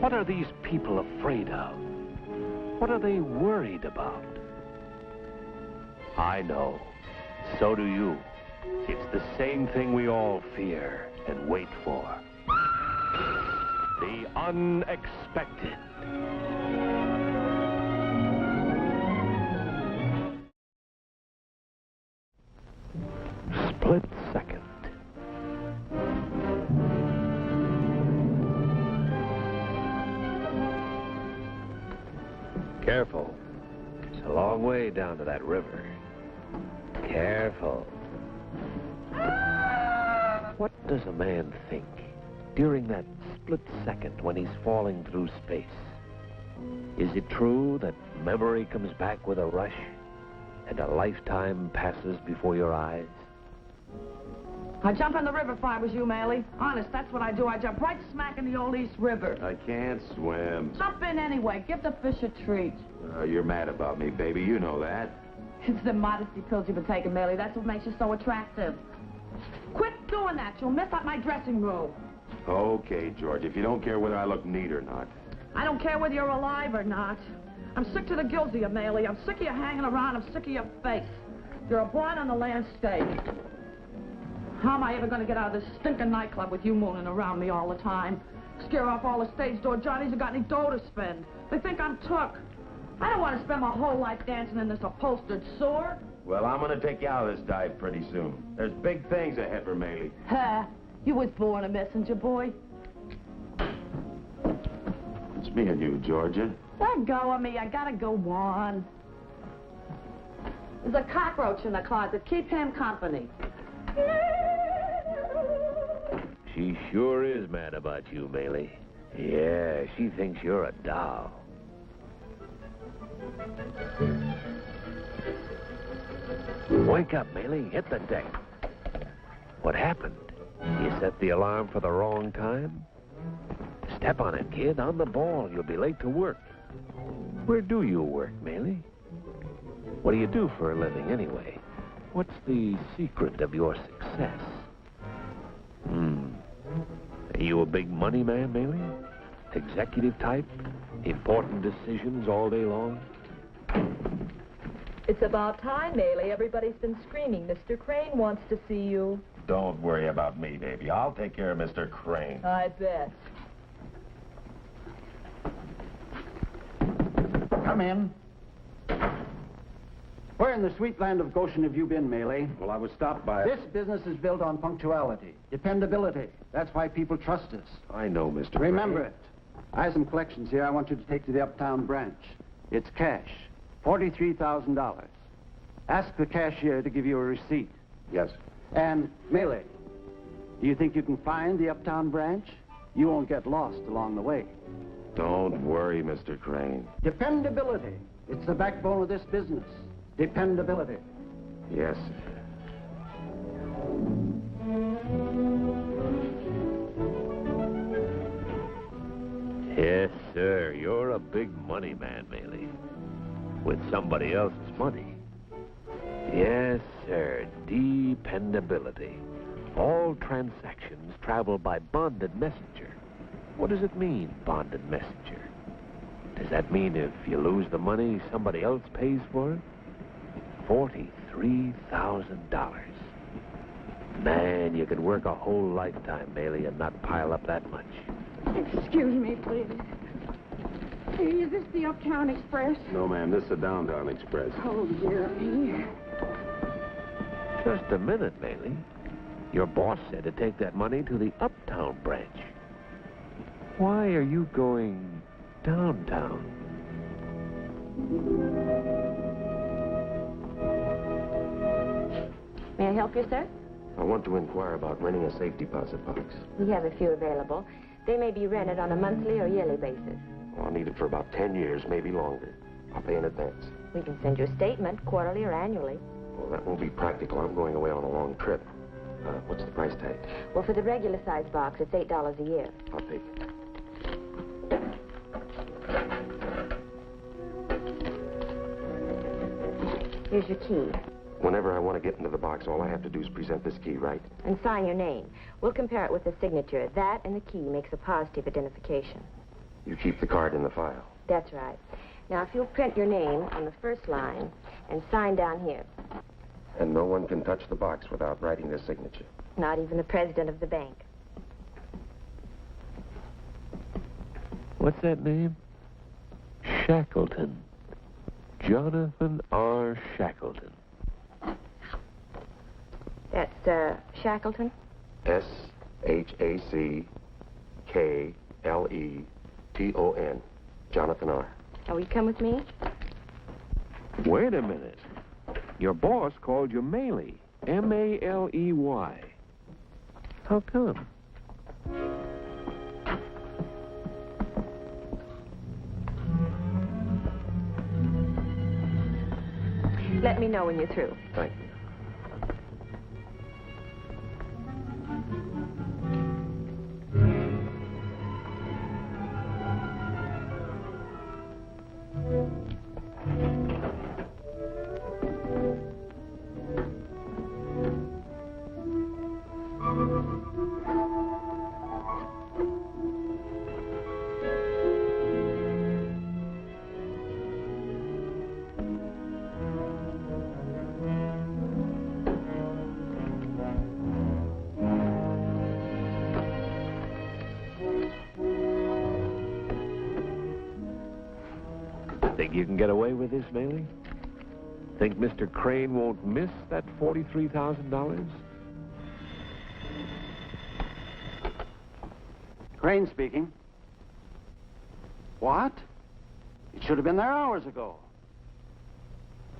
What are these people afraid of? What are they worried about? I know. So do you. It's the same thing we all fear and wait for. The unexpected. Split second. Careful. It's a long way down to that river. Careful. What does a man think during that split second when he's falling through space? Is it true that memory comes back with a rush and a lifetime passes before your eyes? I'd jump in the river if I was you, Maley. Honest, that's what I do. I jump right smack in the old East River. I can't swim. Jump in anyway. Give the fish a treat. You're mad about me, baby. You know that. It's the modesty pills you've been taking, Maley. That's what makes you so attractive. Quit doing that. You'll miss out my dressing room. Okay, George. If you don't care whether I look neat or not. I don't care whether you're alive or not. I'm sick to the gills of you, Maley. I'm sick of you hanging around. I'm sick of your face. You're a blind on the landscape. How am I ever going to get out of this stinking nightclub with you mooning around me all the time? Scare off all the stage door Johnnies who got any dough to spend. They think I'm took. I don't want to spend my whole life dancing in this upholstered sewer. Well, I'm going to take you out of this dive pretty soon. There's big things ahead for Maley. Ha! You was born a messenger boy. It's me and you, Georgia. Let go of me. I gotta go on. There's a cockroach in the closet. Keep him company. She sure is mad about you, Maley. Yeah, she thinks you're a doll. Wake up, Maley. Hit the deck. What happened? You set the alarm for the wrong time? Step on it, kid. On the ball. You'll be late to work. Where do you work, Maley? What do you do for a living, anyway? What's the secret of your success? Are you a big money man, Maley? Executive type? Important decisions all day long? It's about time, Maley. Everybody's been screaming. Mr. Crane wants to see you. Don't worry about me, baby. I'll take care of Mr. Crane. I bet. Come in. Where in the sweet land of Goshen have you been, Maley? Well, I was stopped by... This business is built on punctuality, dependability. That's why people trust us. I know, Mr. Remember Crane. it. I have some collections here I want you to take to the Uptown branch. It's cash, $43,000. Ask the cashier to give you a receipt. Yes. And, Maley, do you think you can find the Uptown branch? You won't get lost along the way. Don't worry, Mr. Crane. Dependability. It's the backbone of this business. Dependability. Yes, Yes, sir. You're a big money man, Maley. With somebody else's money. Yes, sir. Dependability. All transactions travel by bonded messenger. What does it mean, bonded messenger? Does that mean if you lose the money, somebody else pays for it? $43,000. Man, you could work a whole lifetime, Maley, and not pile up that much. Excuse me, please. Is this the Uptown Express? No, ma'am. This is the Downtown Express. Oh, dear me. Just a minute, Maley. Your boss said to take that money to the Uptown branch. Why are you going downtown? May I help you, sir? I want to inquire about renting a safe deposit box. We have a few available. They may be rented on a monthly or yearly basis. I'll need it for about 10 years, maybe longer. I'll pay in advance. We can send you a statement, quarterly or annually. Well, that won't be practical. I'm going away on a long trip. What's the price tag? Well, for the regular size box, it's $8 a year. I'll take it. Here's your key. Whenever I want to get into the box, all I have to do is present this key, right? And sign your name. We'll compare it with the signature. That and the key makes a positive identification. You keep the card in the file. That's right. Now, if you'll print your name on the first line and sign down here. And no one can touch the box without writing their signature. Not even the president of the bank. What's that name? Shackleton. Jonathan R. Shackleton. That's, Shackleton? S-H-A-C-K-L-E-T-O-N. Jonathan R. Now, will you come with me? Wait a minute. Your boss called you Maley. M-A-L-E-Y. How come? Let me know when you're through. Thank you. Think you can get away with this, Maley? Think Mr. Crane won't miss that $43,000? Crane speaking. What? It should have been there hours ago.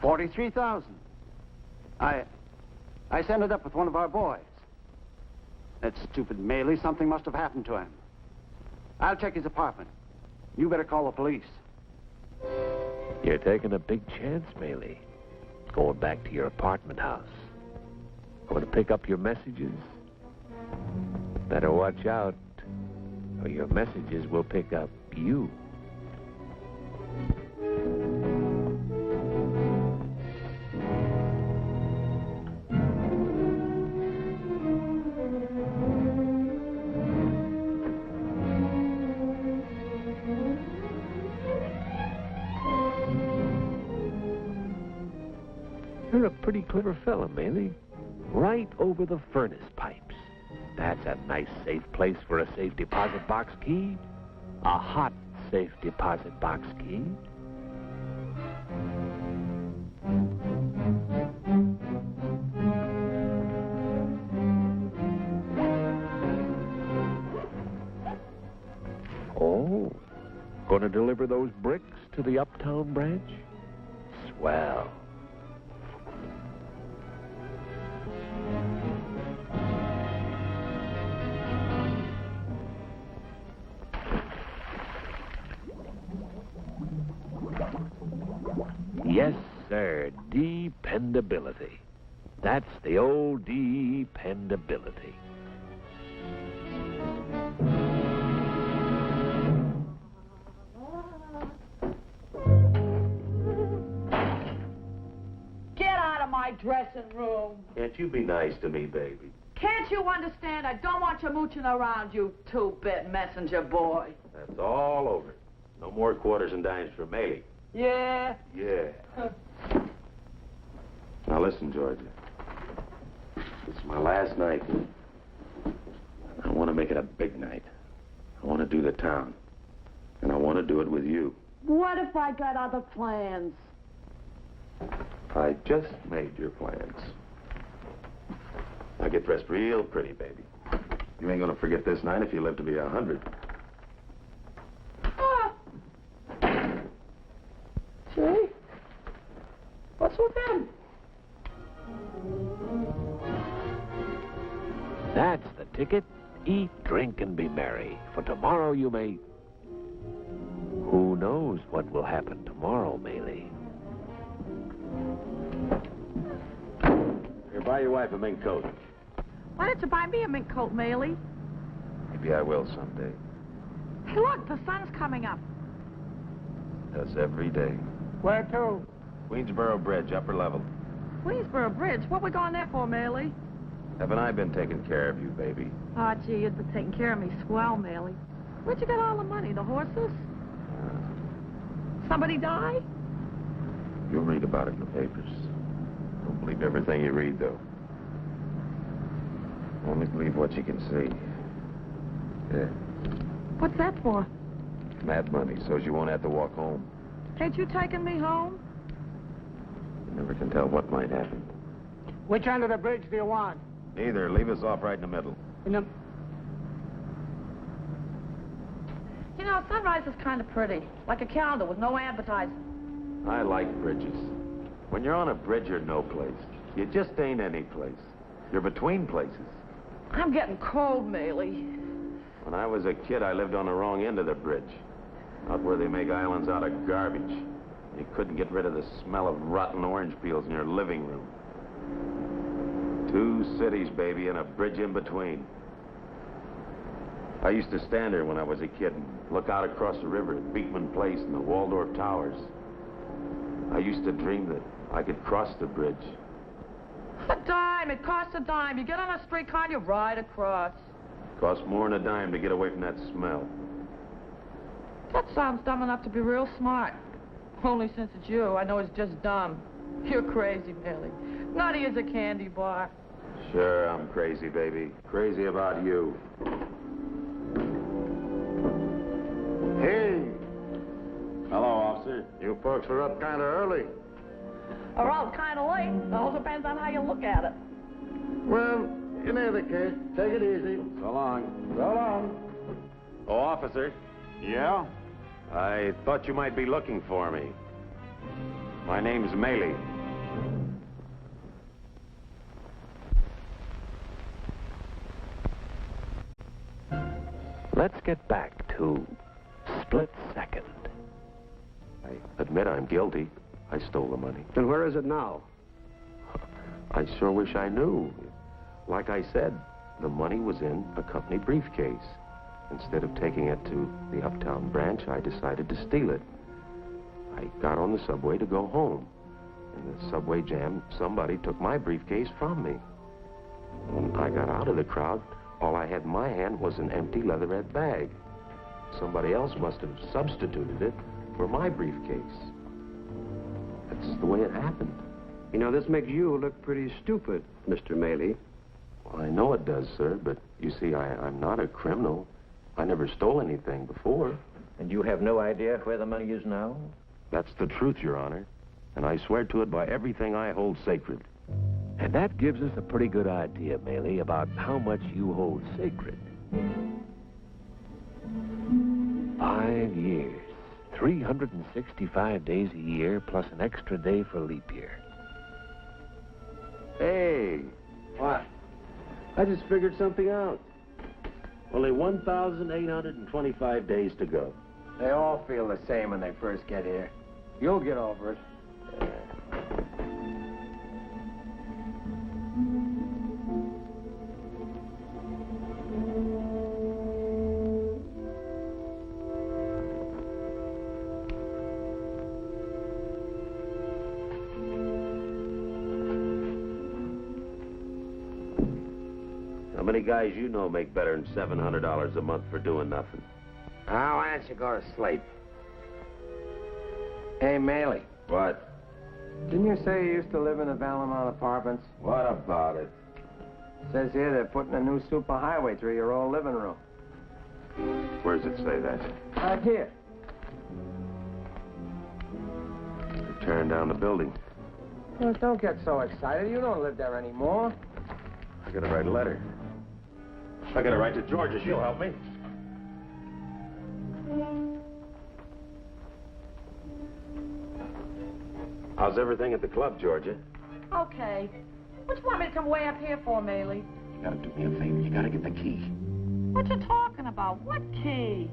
43,000. I sent it up with one of our boys. That stupid Maley, something must have happened to him. I'll check his apartment. You better call the police. You're taking a big chance, Maley. Going back to your apartment house. Going to pick up your messages? Better watch out, or your messages will pick up you. You're a pretty clever fella, Maley. Right over the furnace pipes. That's a nice, safe place for a safe deposit box key. A hot safe deposit box key. Oh, gonna deliver those bricks to the Uptown branch? Swell. Yes, sir. Dependability. That's the old dependability. Get out of my dressing room. Can't you be nice to me, baby? Can't you understand? I don't want you mooching around, you two-bit messenger boy. That's all over. No more quarters and dimes for Maley. Yeah? Yeah. Now listen, Georgia. It's my last night. I want to make it a big night. I want to do the town. And I want to do it with you. What if I got other plans? I just made your plans. Now get dressed real pretty, baby. You ain't gonna forget this night if you live to be 100. See? What's with him? That's the ticket. Eat, drink, and be merry. For tomorrow you may... Who knows what will happen tomorrow, Maley? Here, buy your wife a mink coat. Why don't you buy me a mink coat, Maley? Maybe I will someday. Hey, look, the sun's coming up. Does every day. Where to? Queensboro Bridge, upper level. Queensboro Bridge. What we going there for, Maley? Haven't I been taking care of you, baby? Oh, gee, you've been taking care of me swell, Maley. Where'd you get all the money? The horses? Somebody die? You'll read about it in the papers. Don't believe everything you read, though. Only believe what you can see. Yeah. What's that for? Mad money, so's you won't have to walk home. Ain't you taking me home? You never can tell what might happen. Which end of the bridge do you want? Neither. Leave us off right in the middle. You know, Sunrise is kind of pretty. Like a calendar with no advertising. I like bridges. When you're on a bridge, you're no place. You just ain't any place. You're between places. I'm getting cold, Maylie. When I was a kid, I lived on the wrong end of the bridge. Out where they make islands out of garbage. You couldn't get rid of the smell of rotten orange peels in your living room. 2 cities, baby, and a bridge in between. I used to stand there when I was a kid and look out across the river at Beekman Place and the Waldorf Towers. I used to dream that I could cross the bridge. A dime. It costs a dime. You get on a streetcar and you ride across. Costs more than a dime to get away from that smell. That sounds dumb enough to be real smart. Only since it's you, I know it's just dumb. You're crazy, Millie. Nutty as a candy bar. Sure, I'm crazy, baby. Crazy about you. Hey. Hello, officer. You folks are up kind of early. Or else kind of late. It all depends on how you look at it. Well, in either case, take it easy. So long. So long. Oh, officer. Yeah? I thought you might be looking for me. My name's Maylie. Let's get back to Split Second. I admit I'm guilty. I stole the money. Then where is it now? I sure wish I knew. Like I said, the money was in a company briefcase. Instead of taking it to the Uptown branch, I decided to steal it. I got on the subway to go home. In the subway jam, somebody took my briefcase from me. When I got out of the crowd, all I had in my hand was an empty leatherette bag. Somebody else must have substituted it for my briefcase. That's the way it happened. You know, this makes you look pretty stupid, Mr. Maylie. Well, I know it does, sir, but you see, I'm not a criminal. I never stole anything before. And you have no idea where the money is now? That's the truth, Your Honor. And I swear to it by everything I hold sacred. And that gives us a pretty good idea, Maylie, about how much you hold sacred. 5 years, 365 days a year, plus an extra day for leap year. Hey, What? I just figured something out. Only 1,825 days to go. They all feel the same when they first get here. You'll get over it. How many guys you know make better than $700 a month for doing nothing? Now, why don't you go to sleep? Hey, Maylie. What? Didn't you say you used to live in the Valamont apartments? What about it? Says here they're putting a new superhighway through your old living room. Where does it say that? Right here. They're tearing down the building. Well, don't get so excited. You don't live there anymore. I gotta write a letter. I gotta write to Georgia. She'll help me. How's everything at the club, Georgia? Okay. What you want me to come way up here for, Maylie? You gotta do me a favor. You gotta get the key. What you talking about? What key?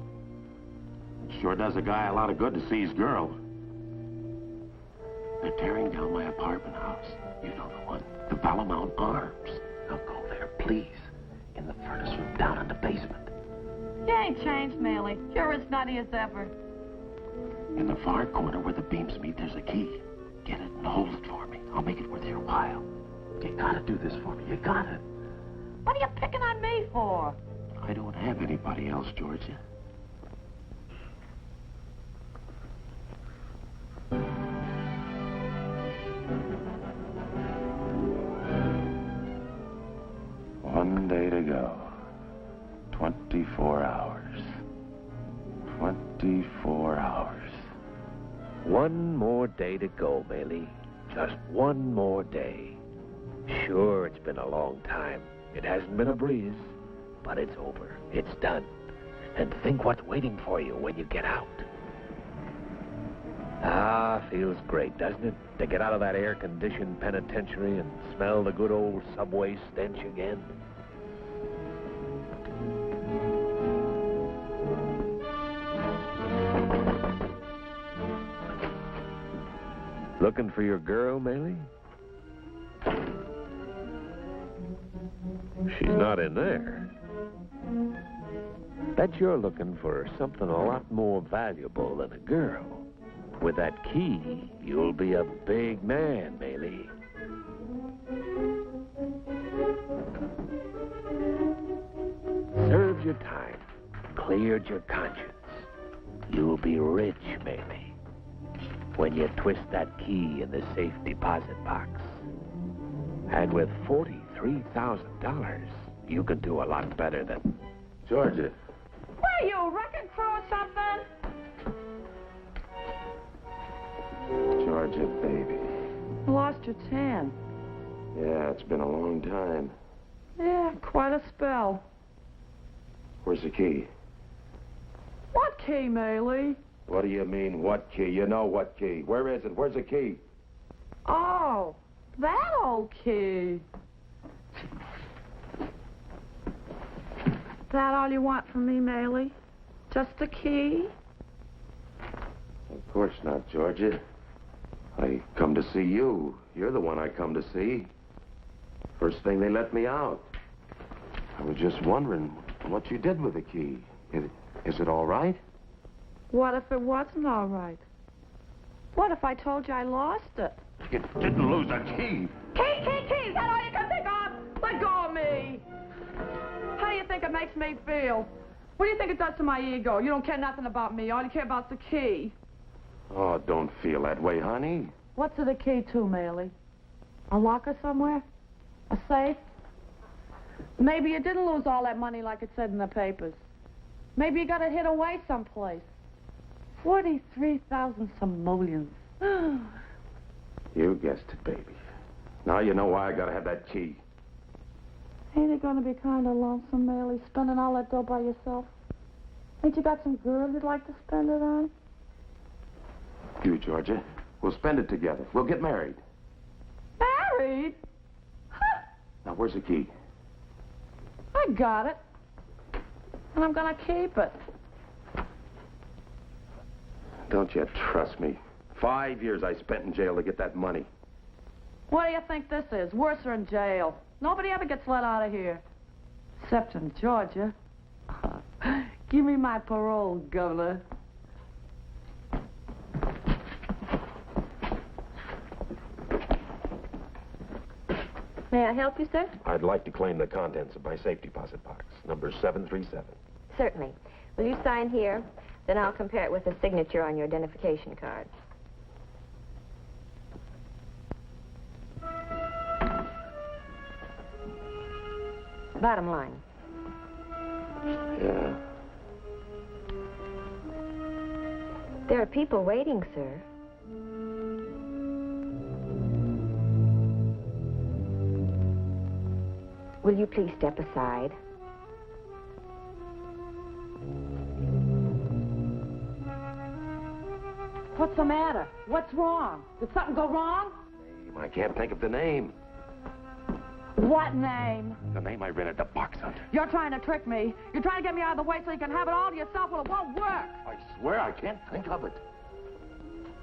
It sure does a guy a lot of good to see his girl. They're tearing down my apartment house. You know the one. The Valamount Arms. Now go there, please. In the furnace room down in the basement. You ain't changed, Maylie. You're as nutty as ever. In the far corner where the beams meet, there's a key. Get it and hold it for me. I'll make it worth your while. You gotta do this for me. You gotta. What are you picking on me for? I don't have anybody else, Georgia. 24 hours. 24 hours. One more day to go, Bailey. Just one more day. Sure, it's been a long time. It hasn't been a breeze, but it's over. It's done. And think what's waiting for you when you get out. Ah, feels great, doesn't it? To get out of that air-conditioned penitentiary and smell the good old subway stench again. Looking for your girl, Bailey? She's not in there. Bet you're looking for something a lot more valuable than a girl. With that key, you'll be a big man, Bailey. Served your time, cleared your conscience. You'll be rich, Bailey, when you twist that key in the safe deposit box. And with $43,000, you can do a lot better than... Georgia. What are you, wrecking crew or something? Georgia, baby. Lost your tan. Yeah, it's been a long time. Yeah, quite a spell. Where's the key? What key, Maylie? What do you mean, what key? You know what key. Where is it? Where's the key? Oh, that old key. That all you want from me, Maylie? Just the key? Of course not, Georgia. I come to see you. You're the one I come to see. First thing they let me out. I was just wondering what you did with the key. Is it all right? What if it wasn't all right? What if I told you I lost it? You didn't lose a key. Key! Is that all you can think of? Let go of me! How do you think it makes me feel? What do you think it does to my ego? You don't care nothing about me. All you care about is the key. Oh, don't feel that way, honey. What's the key to, Maylie? A locker somewhere? A safe? Maybe you didn't lose all that money like it said in the papers. Maybe you got it hid away someplace. 43,000 simoleons. You guessed it, baby. Now you know why I gotta have that key. Ain't it gonna be kind of lonesome, Maylie, spending all that dough by yourself? Ain't you got some girl you'd like to spend it on? You, Georgia. We'll spend it together. We'll get married. Married? Huh. Now, where's the key? I got it. And I'm gonna keep it. Don't you trust me? 5 years I spent in jail to get that money. What do you think this is? Worse than jail. Nobody ever gets let out of here. Except in Georgia. Give me my parole, Governor. May I help you, sir? I'd like to claim the contents of my safe deposit box, number 737. Certainly. Will you sign here? Then I'll compare it with a signature on your identification card. Bottom line. Yeah. There are people waiting, sir. Will you please step aside? What's the matter? What's wrong? Did something go wrong? I can't think of the name. What name? The name I rented the box under. You're trying to trick me. You're trying to get me out of the way so you can have it all to yourself. Well, it won't work. I swear I can't think of it.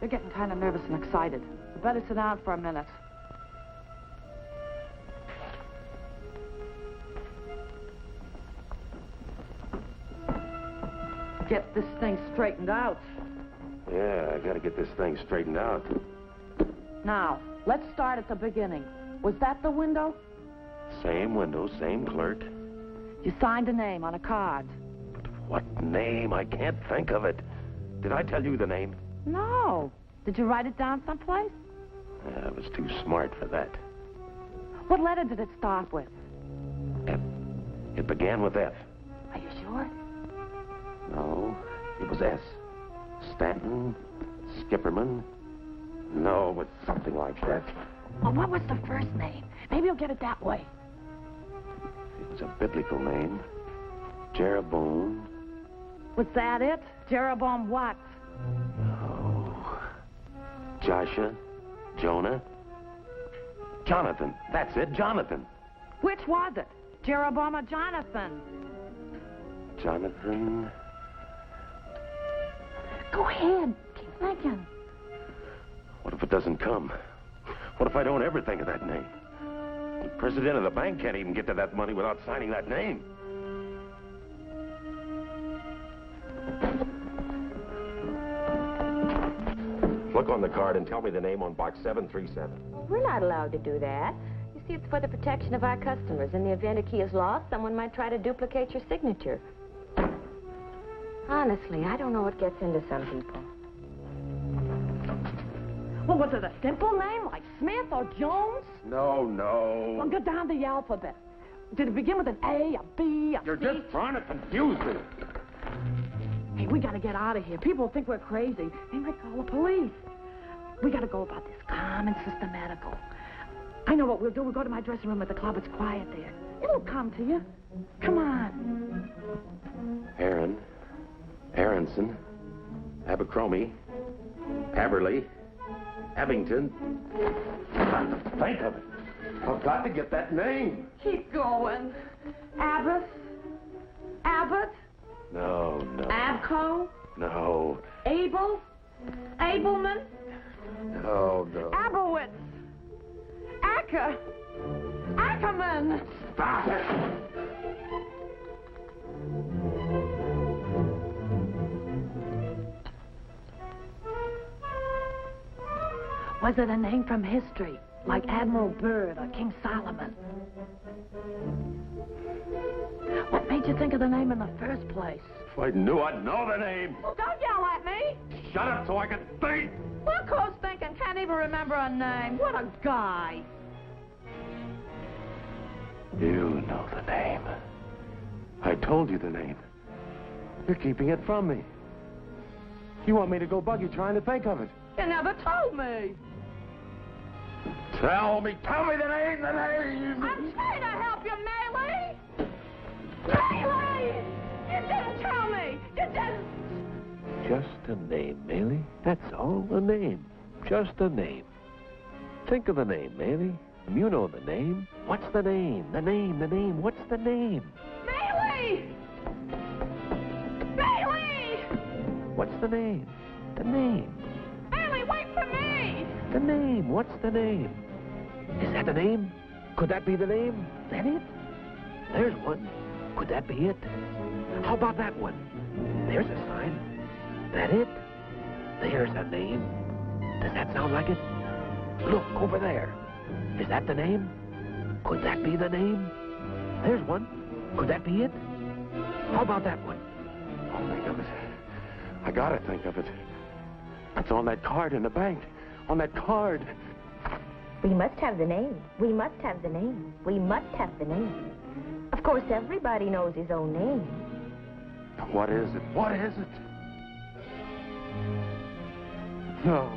You're getting kind of nervous and excited. You better sit down for a minute. Get this thing straightened out. Yeah, I gotta get this thing straightened out. Now, let's start at the beginning. Was that the window? Same window, same clerk. You signed a name on a card. But what name? I can't think of it. Did I tell you the name? No. Did you write it down someplace? I was too smart for that. What letter did it start with? F. It began with F. Are you No, it was S. Stanton, Skipperman. No, it was something like that. Well, what was the first name? Maybe you'll get it that way. It was a biblical name. Jeroboam. Was that it? Jeroboam what? Oh. Joshua. Jonah. Jonathan. That's it, Jonathan. Which was it? Jeroboam or Jonathan? Jonathan. Go ahead. Keep thinking. What if it doesn't come? What if I don't ever think of that name? The president of the bank can't even get to that money without signing that name. Look on the card and tell me the name on box 737. We're not allowed to do that. You see, it's for the protection of our customers. In the event a key is lost, someone might try to duplicate your signature. Honestly, I don't know what gets into some people. Well, was it a simple name like Smith or Jones? No, no. Well, go down the alphabet. Did it begin with an A, a B, a You're C? just trying to confuse me. Hey, we gotta get out of here. People think we're crazy. They might call the police. We gotta go about this calm and systematical. I know what we'll do. We'll go to my dressing room at the club. It's quiet there. It'll come to you. Come on. Aaron, Aronson, Abercrombie, Haverly, Abington. Think of it. I've got to get that name. Keep going. Abbott. Abbott. No, no. Abco. No. Abel. Abelman. No, no. Abowitz. Acker. Ackerman. Stop it. Was it a name from history, like Admiral Byrd or King Solomon? What made you think of the name in the first place? If I knew, I'd know the name. Well, don't yell at me. Shut up so I can think. Look who's thinking, can't even remember a name. What a guy. You know the name. I told you the name. You're keeping it from me. You want me to go buggy trying to think of it. You never told me. Tell me the name, the name! I'm trying to help you, Maylie! Maylie! You didn't tell me! You didn't! Just a name, Maylie. That's all, a name. Just a name. Think of the name, Maylie. You know the name. What's the name? The name. What's the name? Maylie! Maylie! What's the name? The name. Maylie, wait for me! The name. What's the name? Is that the name? Could that be the name? That it? There's one. Could that be it? How about that one? There's a sign. That it? There's a name. Does that sound like it? Look, over there. Is that the name? Could that be the name? There's one. Could that be it? How about that one? I'll think of it. I gotta think of it. It's on that card in the bank. On that card. We must have the name. We must have the name. We must have the name. Of course, everybody knows his own name. What is it? What is it? No.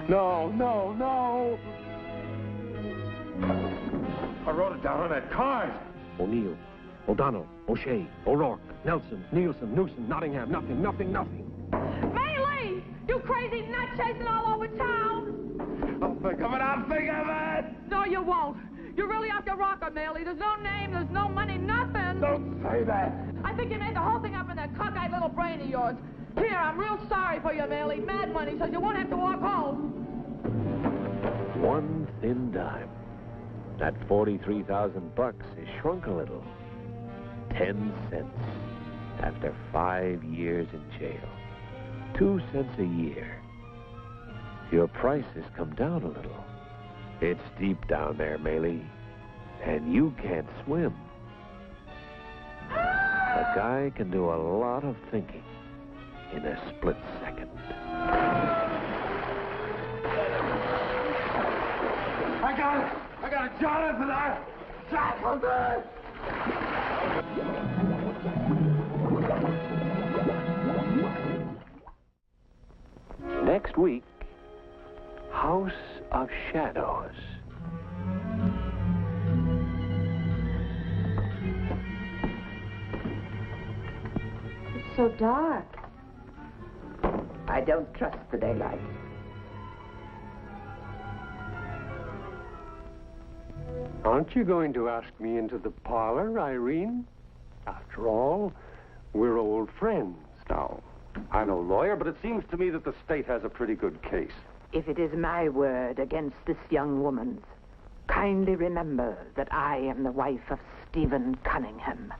No, no, no. I wrote it down on that card. O'Neill, O'Donnell, O'Shea, O'Rourke, Nelson, Nielsen, Newson, Nottingham, nothing. Maylie! You crazy nut chasing all over town! I'll think of it. No, you won't. You're really off your rocker, Maylie. There's no name, there's no money, nothing. Don't say that. I think you made the whole thing up in that cockeyed little brain of yours. Here, I'm real sorry for you, Maylie. Mad money, so you won't have to walk home. One thin dime. That 43,000 bucks is shrunk a little. 10 cents after 5 years in jail. 2 cents a year. Your price has come down a little. It's deep down there, Maylie, and you can't swim. A guy can do a lot of thinking in a split second. I got it, Jonathan. Jonathan! next week, House of Shadows. It's so dark. I don't trust the daylight. Aren't you going to ask me into the parlor, Irene? After all, we're old friends. No, I'm no lawyer, but it seems to me that the state has a pretty good case. If it is my word against this young woman's, kindly remember that I am the wife of Stephen Cunningham.